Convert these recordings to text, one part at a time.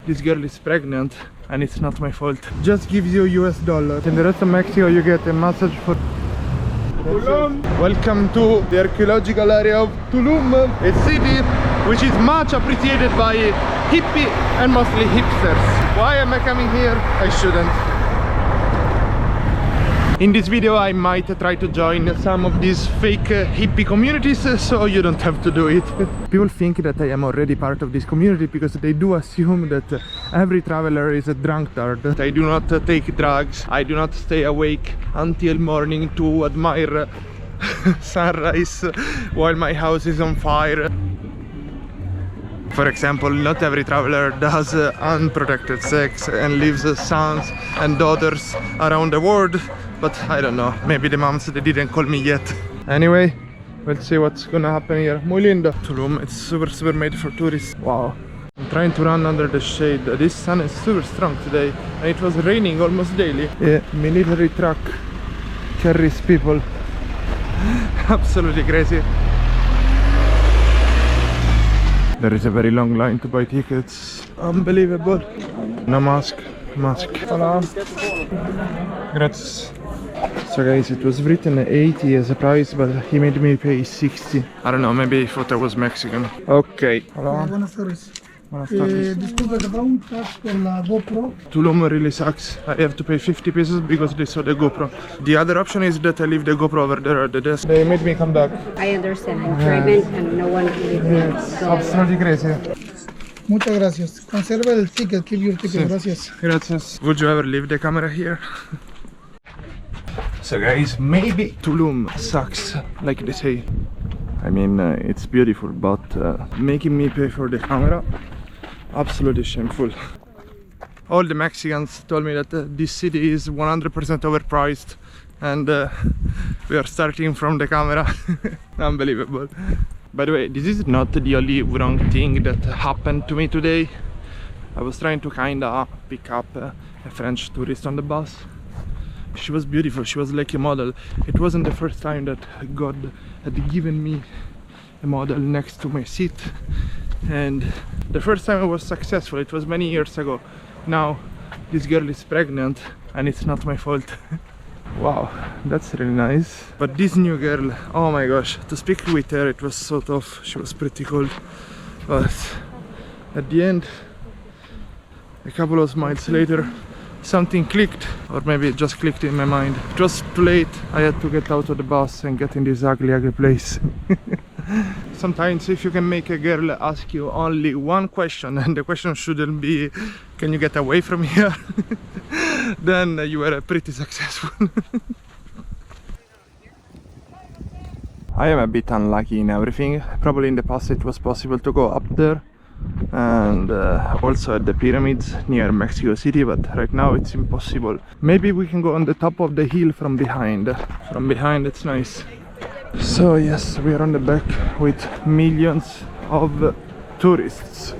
this girl is pregnant and it's not my fault. Just gives you $US. In the rest of Mexico you get a massage for Tulum. Welcome to the archaeological area of Tulum, a city which is much appreciated by hippie and mostly hipsters. Why am I coming here? I shouldn't. In this video I might try to join some of these fake hippie communities, so you don't have to do it. People think that I am already part of this community because they do assume that every traveler is a drunkard. I do not take drugs, I do not stay awake until morning to admire sunrise while my house is on fire. For example, not every traveler does unprotected sex and leaves sons and daughters around the world, but I don't know, maybe the moms they didn't call me yet. Anyway, let's see what's gonna happen here. Muy lindo. Tulum, it's super made for tourists. Wow. I'm trying to run under the shade. This sun is super strong today and it was raining almost daily. A military truck carries people. Absolutely crazy. There is a very long line to buy tickets. Unbelievable. No mask. Hola. Gracias. So guys, it was written 80 as a price, but he made me pay 60. I don't know, maybe he thought I was Mexican. Okay. Hola. Buenas tardes. Buenas tardes. Disculpe, ¿te da un tax por la GoPro? Tulum really sucks. I have to pay 50 pesos because they saw the GoPro. The other option is that I leave the GoPro over there at the desk. They made me come back. I understand. I'm pregnant and no one can leave me. It's absolutely crazy. Muchas gracias. Conserva el ticket. Keep your ticket. Sí. Gracias. Gracias. Would you ever leave the camera here? So guys, maybe Tulum sucks, like they say. I mean, it's beautiful, but making me pay for the camera, absolutely shameful. All the Mexicans told me that this city is 100% overpriced and we are starting from the camera. Unbelievable. By the way, this is not the only wrong thing that happened to me today. I was trying to kinda pick up a French tourist on the bus. She was beautiful, she was like a model. It wasn't the first time that God had given me a model next to my seat, and the first time I was successful, it was many years ago. Now this girl is pregnant and it's not my fault. Wow, that's really nice. But this new girl, oh my gosh, to speak with her it was so tough. She was pretty cool, but at the end, a couple of miles later, something clicked, or maybe it just clicked in my mind. It was too late. I had to get out of the bus and get in this ugly place. Sometimes if you can make a girl ask you only one question, and the question shouldn't be can you get away from here, then you are pretty successful. I am a bit unlucky in everything. Probably in the past it was possible to go up there and also at the pyramids near Mexico City, but right now it's impossible. Maybe we can go on the top of the hill from behind. From behind it's nice. So yes, we are on the back with millions of tourists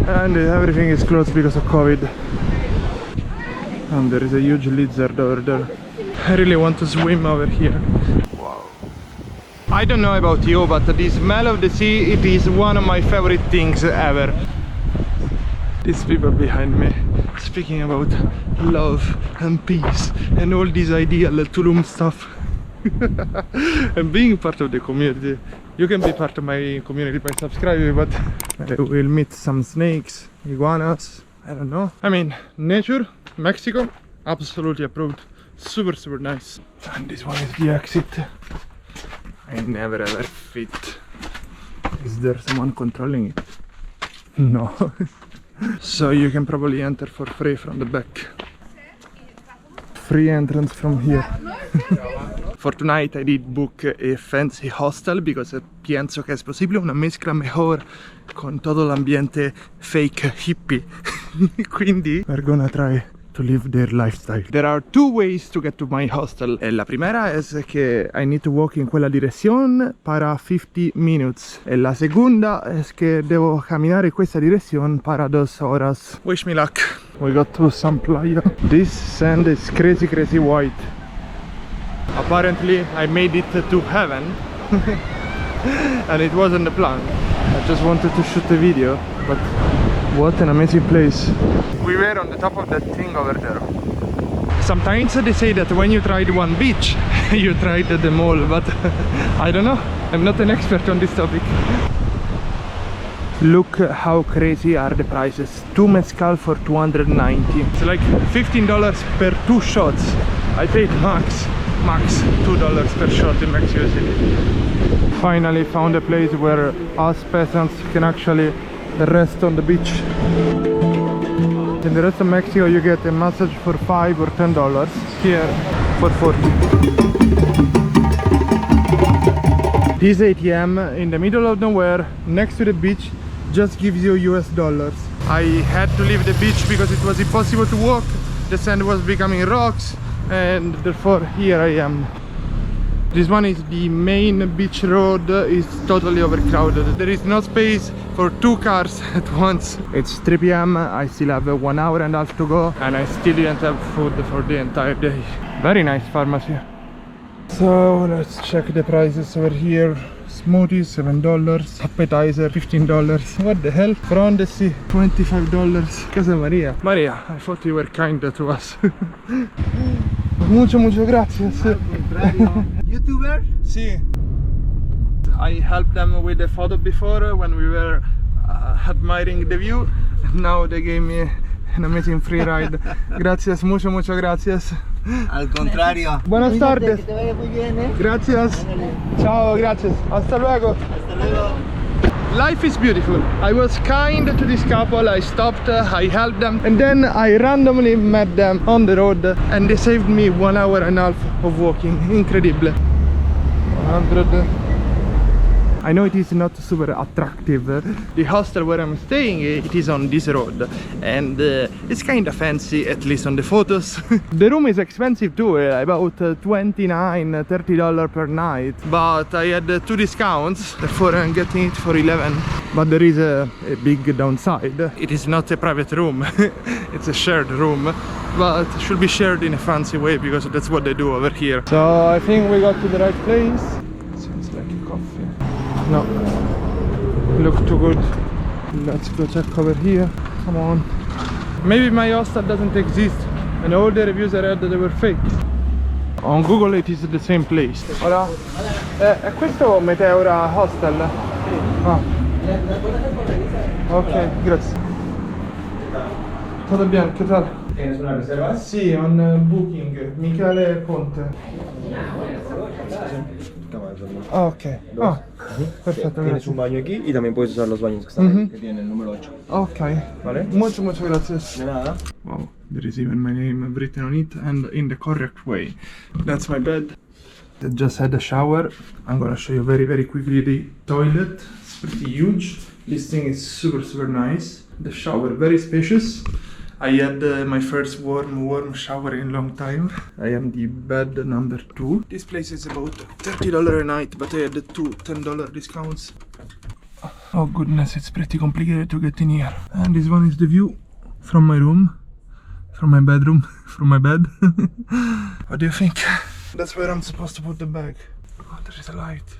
and everything is closed because of COVID. And there is a huge lizard over there. I really want to swim over here. I don't know about you, but the smell of the sea, it is one of my favorite things ever. These people behind me speaking about love and peace and all this ideal Tulum stuff. And being part of the community, you can be part of my community by subscribing, but I will meet some snakes, iguanas, I don't know. I mean, nature, Mexico, absolutely approved. Super nice. And this one is the exit. I never ever fit. Is there someone controlling it? No. So you can probably enter for free from the back. Free entrance from here. For tonight I did book a fancy hostel because pienso que es posible una mezcla mejor con todo l'ambiente fake hippie. Quindi we're gonna try to live their lifestyle. There are two ways to get to my hostel. La primera es que I need to walk in quella dirección para 50 minutes. E la segunda es que devo camminare questa direzione para 2 horas. Wish me luck. We got to some playa. This sand is crazy white. Apparently I made it to heaven. And it wasn't the plan. I just wanted to shoot a video, but What an amazing place. We were on the top of that thing over there. Sometimes they say that when you tried one beach, you tried them all, but I don't know. I'm not an expert on this topic. Look how crazy are the prices. 2 mezcal for 290. It's like $15 per 2 shots. I paid max $2 per shot in Mexico City. Finally found a place where us peasants can actually rest on the beach. In the rest of Mexico you get a massage for $5 or $10. Here for 40. This ATM in the middle of nowhere next to the beach just gives you US dollars. I had to leave the beach because it was impossible to walk. The sand was becoming rocks, and therefore here I am. This one is the main beach road. Is totally overcrowded. There is no space for 2 cars at once. It's 3 p.m. I still have 1 hour and a half to go, and I still didn't have food for the entire day. Very nice pharmacy. So let's check the prices over here. Smoothies $7, appetizer $15. What the hell? From the sea $25. Casa Maria. Maria, I thought you were kind to us. Mucho gracias. YouTuber? See, I helped them with the photo before when we were admiring the view. Now they gave me an amazing free ride. Gracias, mucho gracias. Al contrario. Buenas tardes. Que te vaya muy bien, ¿eh? Gracias. Ciao, gracias. Hasta luego. Hasta luego. Life is beautiful. I was kind to this couple. I stopped, I helped them, and then I randomly met them on the road, and they saved me 1 hour and a half of walking. Incredible. 100. I know it is not super attractive. The hostel where I'm staying, it is on this road, and it's kind of fancy, at least on the photos. The room is expensive too, about $29–30 per night, but I had 2 discounts, therefore I'm getting it for 11. But there is a big downside. It is not a private room. It's a shared room, but it should be shared in a fancy way because that's what they do over here. So I think we got to the right place. Seems like a coffee. No, look too good. Let's go check over here. Come on. Maybe my hostel doesn't exist and all the reviews I read that they were fake. On Google it is the same place. Hola. È questo Meteora Hostel? Ah. Ok, grazie. Todo bien, ¿qué tal? ¿Tienes una reserva? Sì, on Booking. Michele Ponte. Ah, ok. Ah, perfecto. Tienes un baño aquí y también puedes usar los baños que están ahí, que tienen el número 8. Ok. ¿Vale? Mucho gracias. De nada. Wow, there is even my name written on it and in the correct way. That's my bed. I just had a shower. I'm gonna show you very quickly the toilet. It's pretty huge. This thing is super nice. The shower very spacious. I had my first warm shower in a long time. I am the bed number 2. This place is about $30 a night, but I had 2 $10 discounts. Oh goodness, it's pretty complicated to get in here. And this one is the view from my room, from my bedroom, from my bed. What do you think? That's where I'm supposed to put the bag. Oh, there is a light.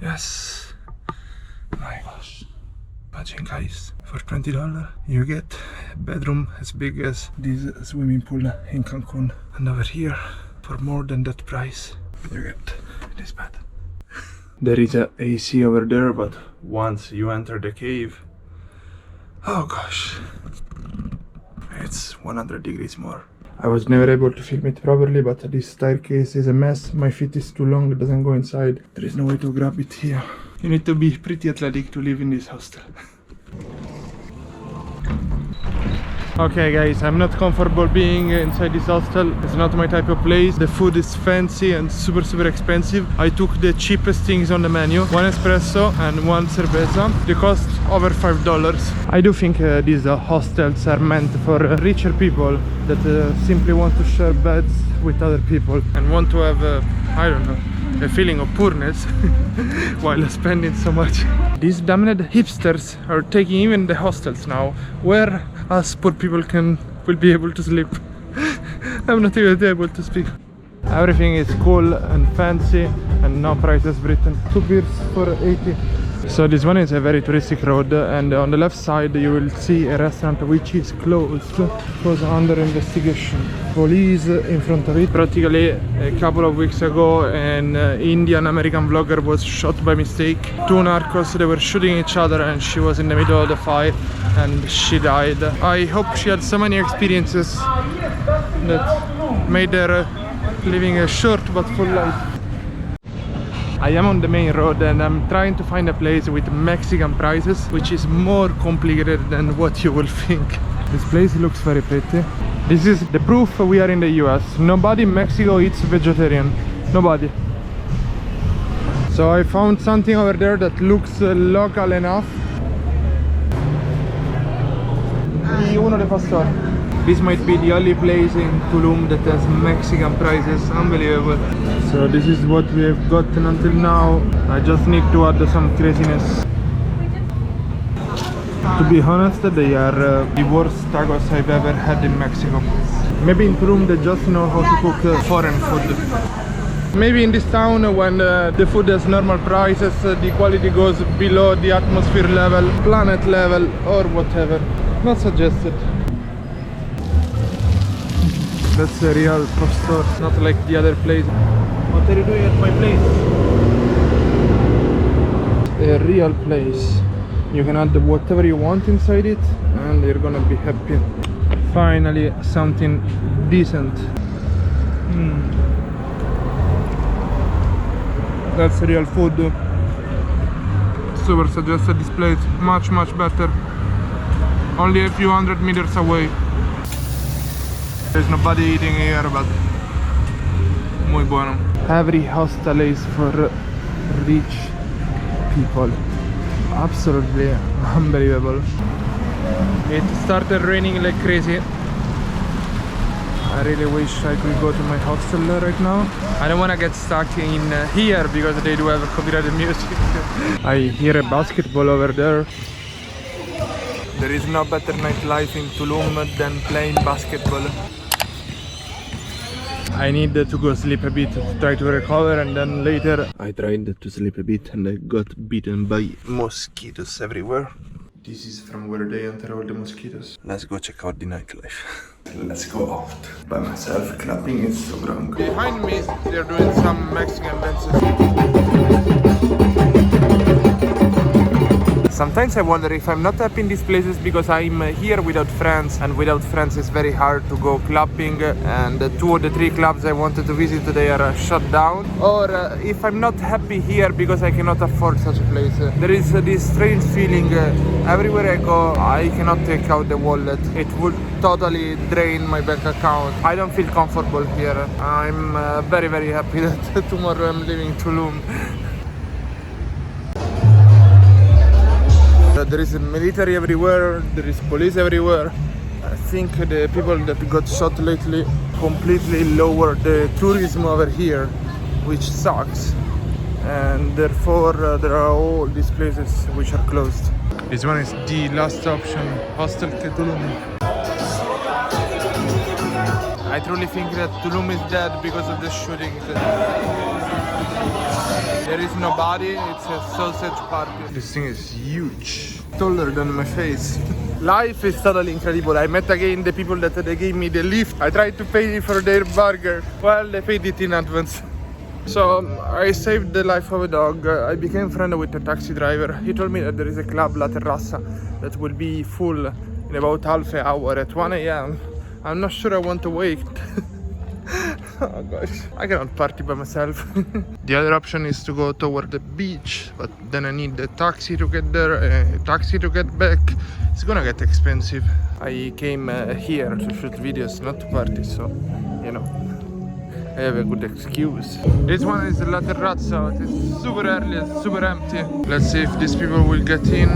Yes. My gosh. Imagine guys, for $20 you get a bedroom as big as this swimming pool in Cancun. And over here, for more than that price, you get this bed. There is a AC over there, but once you enter the cave, oh gosh, it's 100 degrees more. I was never able to film it properly, but this staircase is a mess. My feet is too long, it doesn't go inside. There is no way to grab it here. You need to be pretty athletic to live in this hostel. Okay guys, I'm not comfortable being inside this hostel. It's not my type of place. The food is fancy and super expensive. I took the cheapest things on the menu. 1 espresso and 1 cerveza. They cost over $5. I do think these hostels are meant for richer people that simply want to share beds with other people and want to have, I don't know, a feeling of poorness while spending so much. These damned hipsters are taking even the hostels now, where us poor people will be able to sleep. I'm not even able to speak. Everything is cool and fancy and no prices written. 2 beers for 80. So this one is a very touristic road, and on the left side you will see a restaurant which is closed. It was under investigation. Police in front of it. Practically a couple of weeks ago an Indian American vlogger was shot by mistake. Two narcos, they were shooting each other and she was in the middle of the fight and she died. I hope she had so many experiences that made her living a short but full life. I am on the main road and I'm trying to find a place with Mexican prices, which is more complicated than what you will think. This place looks very pretty. This is the proof we are in the US. Nobody in Mexico eats vegetarian. Nobody. So I found something over there that looks local enough. Y uno de pastor. This might be the only place in Tulum that has Mexican prices. Unbelievable. So this is what we have gotten until now. I just need to add some craziness. To be honest, they are the worst tacos I've ever had in Mexico. Maybe in Tulum they just know how to cook foreign food. Maybe in this town when the food has normal prices, the quality goes below the atmosphere level, planet level or whatever. Not suggested. That's a real store, not like the other place. What are you doing at my place? A real place. You can add whatever you want inside it and you're gonna be happy. Finally, something decent. That's real food. Super suggested this place. Much better. Only a few hundred meters away. There's nobody eating here, but muy bueno. Every hostel is for rich people. Absolutely unbelievable. It started raining like crazy. I really wish I could go to my hostel right now. I don't want to get stuck in here because they do have copyrighted music. I hear a basketball over there. There is no better nightlife in Tulum than playing basketball. I need to go sleep a bit to try to recover, and then later I tried to sleep a bit and I got bitten by mosquitoes everywhere. This is from where they enter all the mosquitoes. Let's go check out the nightlife. Let's go out by myself. Clapping is so wrong. Behind me they're doing some Mexican dances. Sometimes I wonder if I'm not happy in these places because I'm here without friends, and without friends it's very hard to go clubbing, and 2 of the 3 clubs I wanted to visit today are shut down. Or if I'm not happy here because I cannot afford such a place. There is this strange feeling everywhere I go I cannot take out the wallet. It would totally drain my bank account. I don't feel comfortable here. I'm very happy that tomorrow I'm leaving Tulum. There is military everywhere, there is police everywhere. I think the people that got shot lately completely lowered the tourism over here, which sucks. And therefore there are all these places which are closed. This one is the last option, Hostel Tulum. I truly think that Tulum is dead because of the shooting. There is nobody, it's a sausage party. This thing is huge, taller than my face. Life is totally incredible. I met again the people that they gave me the lift. I tried to pay for their burger. Well, they paid it in advance. So I saved the life of a dog. I became friend with a taxi driver. He told me that there is a club, La Terrassa, that will be full in about half an hour at 1 AM. I'm not sure I want to wait. Oh gosh, I cannot party by myself. The other option is to go toward the beach, but then I need a taxi to get there, a taxi to get back. It's gonna get expensive. I came here to shoot videos, not to party, so, you know, I have a good excuse. This one is La Terrazza. It's super early, it's super empty. Let's see if these people will get in.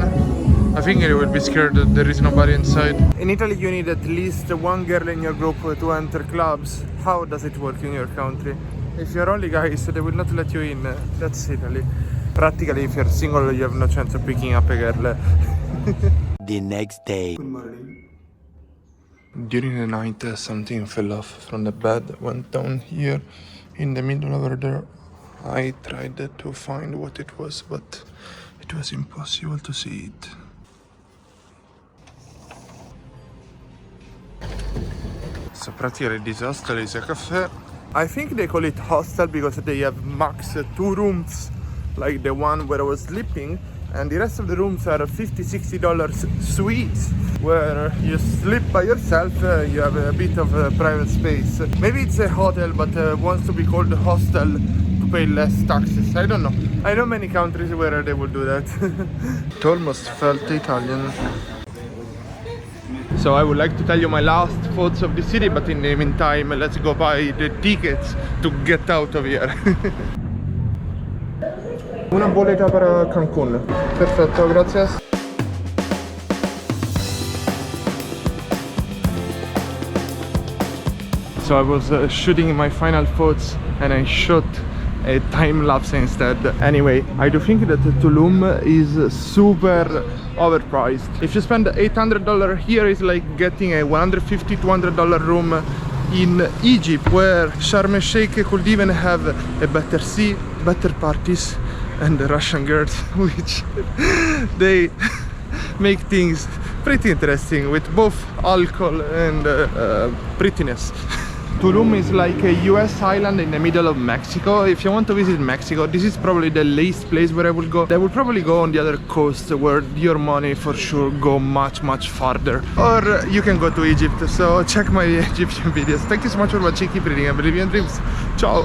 I think I will be scared that there is nobody inside. In Italy you need at least 1 girl in your group to enter clubs. How does it work in your country? If you're only guys, they will not let you in. That's Italy. Practically, if you're single, you have no chance of picking up a girl. The next day. Good morning. During the night, something fell off from the bed, went down here in the middle over there. I tried to find what it was, but It was impossible to see it. So practically this hostel is a cafe. I think they call it hostel because they have max 2 rooms, like the one where I was sleeping, and the rest of the rooms are $50-60 suites where you sleep by yourself. You have a bit of private space. Maybe it's a hotel but wants to be called a hostel to pay less taxes. I don't know. I know many countries where they will do that. It almost felt Italian. So I would like to tell you my last thoughts of the city, but in the meantime let's go buy the tickets to get out of here. Una boleta per Cancun. Perfetto, gracias. So I was shooting my final thoughts and I shot a time lapse instead. Anyway, I do think that Tulum is super overpriced. If you spend $800 here, it's like getting a $150-200 room in Egypt, where Sharm el Sheikh could even have a better sea, better parties, and the Russian girls, which they make things pretty interesting with both alcohol and prettiness. Tulum is like a US island in the middle of Mexico. If you want to visit Mexico, this is probably the least place where I will go. I will probably go on the other coast where your money for sure go much farther. Or you can go to Egypt, so check my Egyptian videos. Thank you so much for watching, keep reading and believe in dreams. Ciao!